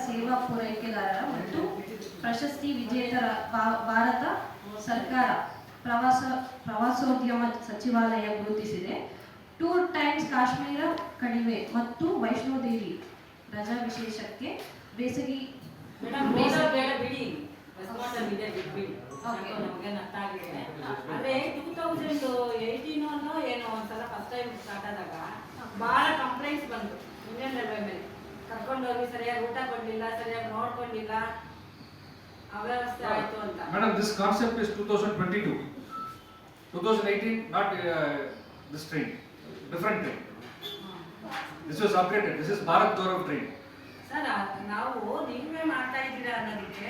ಸೇವಾ ಪೂರೈಕೆದಾರರ ಮತ್ತು ಪ್ರಶಸ್ತಿ ವಿಜೇತರ ಭಾರತ ಸರ್ಕಾರ ಪ್ರವಾಸೋದ್ಯಮ ಸಚಿವಾಲಯ ಗುರುತಿಸಿದೆ. 2 ಟೈಮ್ಸ್ ಕಾಶ್ಮೀರ ಕಣಿವೆ ಮತ್ತು ವೈಷ್ಣೋದೇವಿ ರಜಾ ವಿಶೇಷಕ್ಕೆ ಬೇಸಗಿ ಅಂದ್ರೆ 2018 ಏನೋ ಒಂದ್ಸಲ ಫಸ್ಟ್ ಟೈಮ್ ಸ್ಟಾರ್ಟ್ ಆದಾಗ ಬಹಳ ಕಂಪ್ಲೇಂಟ್ಸ್ ಬಂತು ಇಂಡಿಯನ್ ರೈಲ್ವೆ ಮೇಲೆ. ಕರ್ಕೊಂಡೋಗಿ ಸರಿಯಾಗಿ ಊಟ ಕೊಡ್ಲಿಲ್ಲ, ಸರಿಯಾಗಿ ನೋಡ್ಕೊಂಡಿಲ್ಲ, ಅವ್ಯವಸ್ಥೆ ಆಯ್ತು ಅಂತ. Madam, this concept is 2022. 2018, not this train, different train. This was upgraded. This is Bharat Gaurav train. Sir, ನಾವು ನೀವೇ ಮಾಡ್ತಾ ಇದ್ದೀರಾ ಅನ್ನೋದಕ್ಕೆ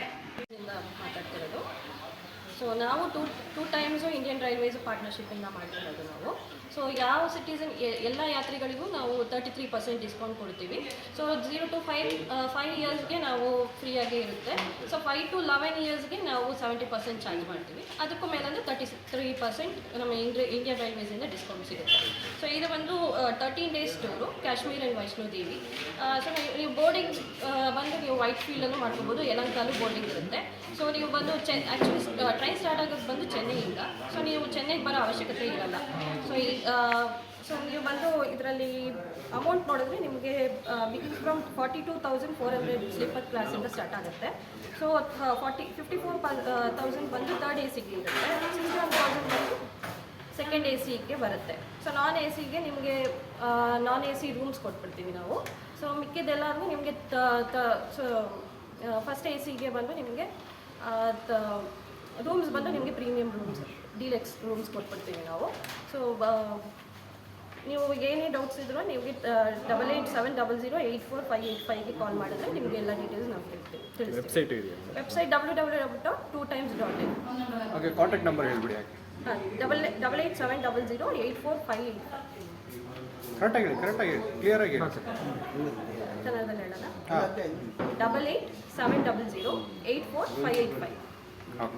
ಮಾತಾಡ್ತಿರೋದು. ಸೊ ನಾವು ಟೂ ಟೈಮ್ಸು ಇಂಡಿಯನ್ ರೈಲ್ವೇಸ್ ಪಾರ್ಟ್ನರ್ಶಿಪ್ಪಿಂದ ಮಾಡ್ತಿರೋದು ನಾವು. ಸೊ ಯಾವ ಸಿಟಿಸನ್ ಎಲ್ಲ ಯಾತ್ರಿಗಳಿಗೂ ನಾವು 33% ಡಿಸ್ಕೌಂಟ್ ಕೊಡ್ತೀವಿ. ಸೊ 0 to 5 ಇಯರ್ಸ್ಗೆ ನಾವು ಫ್ರೀಯಾಗಿ ಇರುತ್ತೆ. ಸೊ 5 to 11 ಇಯರ್ಸ್ಗೆ ನಾವು 70% ಚಾರ್ಜ್ ಮಾಡ್ತೀವಿ. ಅದಕ್ಕೂ ಮೇಲಂದರೆ 33% ನಮ್ಮ ಇಂಡಿಯನ್ ರೈಲ್ವೇಸಿಂದ ಡಿಸ್ಕೌಂಟ್ ಸಿಗುತ್ತೆ. ಸೊ ಇದು ಬಂದು 13 days tour Kashmir and Vaishno Devi. So ನೀವು ಬೋರ್ಡಿಂಗ್ ಬಂದು ನೀವು ವೈಟ್ ಫೀಲ್ಡನ್ನು ಮಾಡ್ಕೋಬೋದು. ಯಲಹಂಕಲ್ಲೂ ಬೋರ್ಡಿಂಗ್ ಇರುತ್ತೆ. ಸೊ ನೀವು ಬಂದು ಆ್ಯಕ್ಚುಲಿ ಟ್ರೈನ್ ಸ್ಟಾರ್ಟ್ ಆಗೋದು ಬಂದು ಚೆನ್ನೈಯಿಂದ. ಸೊ ನೀವು ಚೆನ್ನೈಗೆ ಬರೋ ಅವಶ್ಯಕತೆ ಇರಲ್ಲ. ಸೊ ನೀವು ಬಂದು ಇದರಲ್ಲಿ ಅಮೌಂಟ್ ನೋಡಿದ್ರೆ ನಿಮಗೆ ಫ್ರಮ್ 42,400 ಸ್ಲೀಪರ್ ಕ್ಲಾಸಿಂದ ಸ್ಟಾರ್ಟ್ ಆಗುತ್ತೆ. ಸೊ 54,000 ಬಂದು ಥರ್ಡ್ AC ಗೆ ಇರುತ್ತೆ. 61,000 ಬಂದು ಸೆಕೆಂಡ್ AC ಗೆ ಬರುತ್ತೆ. ಸೊ ನಾನ್ AC ಗೆ ನಿಮಗೆ ನಾನ್ AC ರೂಮ್ಸ್ ಕೊಟ್ಬಿಡ್ತೀವಿ ನಾವು. ಸೊ ಮಿಕ್ಕಿದೆಲ್ಲರಿಗೂ ನಿಮಗೆ ಸೊ ಫಸ್ಟ್ AC ಗೆ ಬಂದು ನಿಮಗೆ ರೂಮ್ಸ್ ಬಂದು ನಿಮಗೆ ಪ್ರೀಮಿಯಂ ರೂಮ್ಸ್, ಡಿಲೆಕ್ಸ್ ರೂಮ್ಸ್ ಕೊಟ್ಬಿಡ್ತೀವಿ ನಾವು. ಸೊ ನೀವು ಏನೇ ಡೌಟ್ಸ್ ಇದ್ರೂ ನಿಮಗೆ 8870084585ಗೆ ಕಾಲ್ ಮಾಡಿದ್ರೆ ನಿಮಗೆ ಎಲ್ಲ ಡೀಟೇಲ್ಸ್ ನಾವು ತಿಳಿಸ್ತೀವಿ. Website www.2times.in. Okay, contact number ಹೇಳ್ಬಿಡಿ. ಯಾಕೆ 8870084585. ಕರೆಕ್ಟಾಗಿ ಕ್ಲಿಯರಾಗಿ ಕನ್ನಡದಲ್ಲಿ ಹೇಳೋಣ. 8870084585. ಓಕೆ.